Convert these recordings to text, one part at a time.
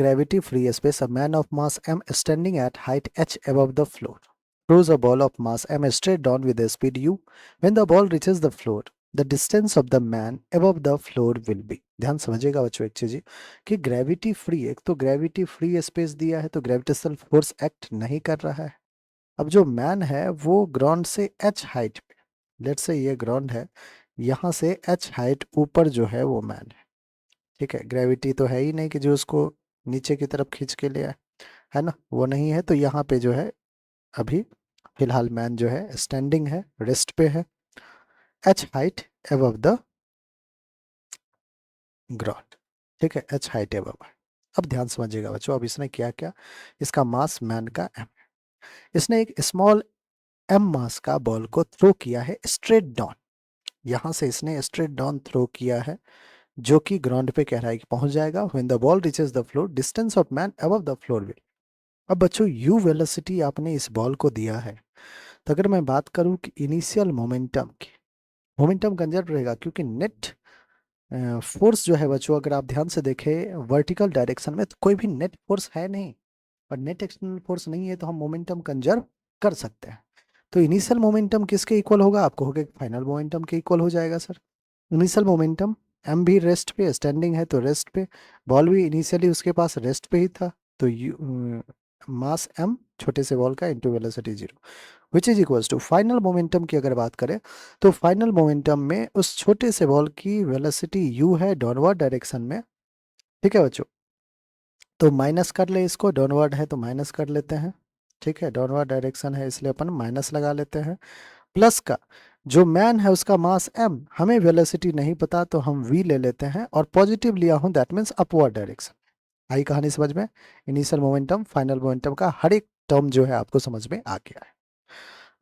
gravity free space, a man of mass m standing at height h above the floor throws a ball of mass m straight down with a speed u. When the ball reaches the floor, the distance of the man above the floor will be. ध्यान समझिएगा बच्चों एक चीज कि gravity free, एक तो gravity free space दिया है तो ग्रेविटेशनल फोर्स एक्ट नहीं कर रहा है। अब जो मैन है वो ग्राउंड से एच हाइट पे, लेट्स से ये ग्राउंड है, यहाँ से एच हाइट ऊपर जो है वो मैन है। ठीक है, ग्रेविटी तो है ही नहीं कि जो उसको नीचे की तरफ खींच के ले आए, है ना, वो नहीं है। तो यहाँ पे जो है अभी फिलहाल मैन जो है स्टैंडिंग है, रेस्ट पे है, H height above the ground. ठीक है, एच हाइट एबव है। अब ध्यान समझिएगा बच्चों, अब इसने किया क्या, इसका मास मैन का एम, इसने एक स्मॉल एम मास का बॉल को थ्रो किया है स्ट्रेट डाउन, यहां से इसने स्ट्रेट डाउन थ्रो किया है, जो कि ग्राउंड पे कह रहा है कि पहुंच जाएगा। When the ball reaches the floor, distance of man above the floor will. अब बच्चों यू वेलोसिटी आपने इस बॉल को दिया है, तो अगर मैं बात करूं कि इनिशियल मोमेंटम की, मोमेंटम कंजर्व रहेगा क्योंकि नेट फोर्स जो है बच्चों, अगर आप ध्यान से देखें वर्टिकल डायरेक्शन में तो कोई भी नेट फोर्स है नहीं, और नेट एक्सटर्नल फोर्स नहीं है, तो हम मोमेंटम कंजर्व कर सकते हैं। तो इनिशियल मोमेंटम किसके इक्वल होगा, आपको होगा फाइनल मोमेंटम के इक्वल हो जाएगा सर। इनिशियल मोमेंटम एम भी रेस्ट पे, स्टैंडिंग है तो रेस्ट पे, बॉल भी इनिशियली उसके पास रेस्ट पे ही था, तो यू मास एम छोटे से बॉल का into velocity zero, which is equals to final momentum की अगर बात करें तो फाइनल मोमेंटम में उस छोटे से बॉल की वेलोसिटी यू है डाउनवर्ड डायरेक्शन में। ठीक है बच्चों, तो माइनस कर ले इसको, डाउनवर्ड है तो माइनस कर लेते हैं। ठीक है, डाउनवर्ड डायरेक्शन है इसलिए अपन माइनस लगा लेते हैं। प्लस का जो मैन है उसका मास एम, हमें वेलोसिटी नहीं पता तो हम वी ले लेते हैं, और पॉजिटिव लिया हूं दैट मीन्स अपवर्ड डायरेक्शन। आई कहानी समझ में, इनिशियल मोमेंटम फाइनल मोमेंटम का हर एक टर्म जो है आपको समझ में आ गया है।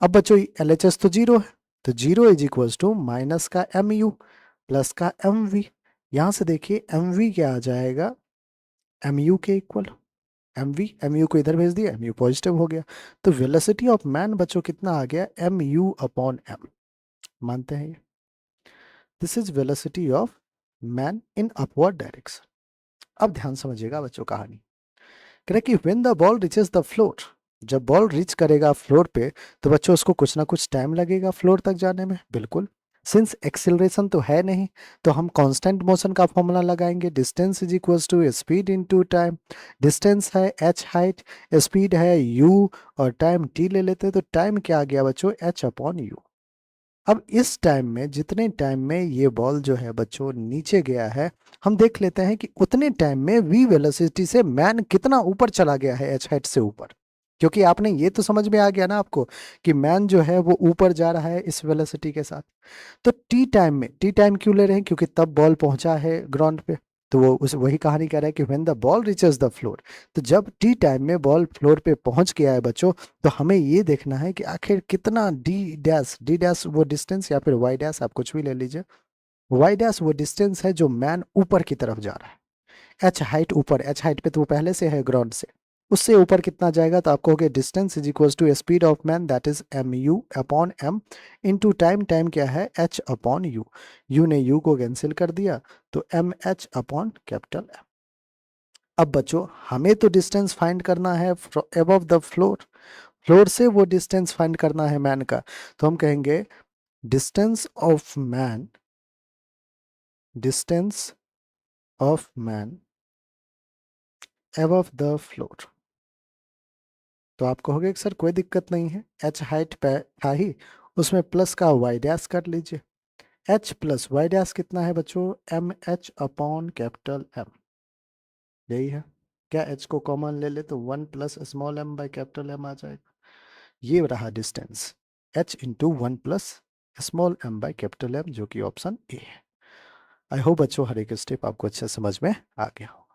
अब बच्चों एल एच एस तो जीरो है, तो zero is equals to minus का एम यू प्लस का एम वी। यहां से देखिए एम वी क्या आ जाएगा, एम यू के इक्वल, एम यू को इधर भेज दिया, एम यू पॉजिटिव हो गया, तो वेलोसिटी ऑफ मैन बच्चों कितना आ गया, एम यू अपॉन एम। मानते हैं ये, this is velocity of man in upward direction. अब ध्यान समझिएगा बच्चों कहानी, कह रहे कि when the ball reaches the floor, जब बॉल रीच करेगा फ्लोर पे तो बच्चों उसको कुछ ना कुछ टाइम लगेगा फ्लोर तक जाने में, बिल्कुल। सिंस एक्सिलरेशन तो है नहीं, तो हम कांस्टेंट मोशन का फॉर्मूला लगाएंगे, distance is equals to speed into time. Distance है एच हाइट, स्पीड है यू, और टाइम टी ले लेते हैं, तो टाइम क्या आ गया बच्चों, एच अपॉन यू। अब इस टाइम में, जितने टाइम में ये बॉल जो है बच्चों नीचे गया है, हम देख लेते हैं कि उतने टाइम में वी वेलोसिटी से मैन कितना ऊपर चला गया है एच हाइट से ऊपर। क्योंकि आपने ये तो समझ में आ गया ना आपको कि मैन जो है वो ऊपर जा रहा है इस वेलोसिटी के साथ। तो टी टाइम में, टी टाइम क्यों ले रहे हैं, क्योंकि तब बॉल पहुंचा है ग्राउंड पे, तो वो उस वही कहानी कह रहा है कि when the ball reaches the floor, तो जब टी टाइम में बॉल फ्लोर पे पहुंच गया है बच्चों, तो हमें ये देखना है कि आखिर कितना डी डैश वो डिस्टेंस, या फिर वाई डैश आप कुछ भी ले लीजिए, वाई डैश वो डिस्टेंस है जो मैन ऊपर की तरफ जा रहा है। एच हाइट ऊपर, एच हाइट पे तो वो पहले से है ग्राउंड से, उससे ऊपर कितना जाएगा, तो आपको हो गया distance is equal to speed of man that is M U upon M into time, time क्या है एच अपॉन यू, यू ने यू को कैंसिल कर दिया, तो M H upon capital M. अब बच्चों हमें तो डिस्टेंस फाइंड करना है अबव द फ्लोर, फ्लोर से वो डिस्टेंस फाइंड करना है मैन का, तो हम कहेंगे distance of man, distance of man above the floor. तो आप कहोगे कि सर कोई दिक्कत नहीं है, एच हाइट पे था ही, उसमें प्लस का वाई डैश कर लीजिए। एच प्लस वाई डैश कितना है बच्चों, M H upon capital M, यही है। क्या एच को कॉमन ले ले तो one plus small m by capital M आ जाएगा, ये रहा distance, H into one plus small m by capital M, जो कि ऑप्शन ए है। आई होप बच्चों हर एक स्टेप आपको अच्छे समझ में आ गया हो।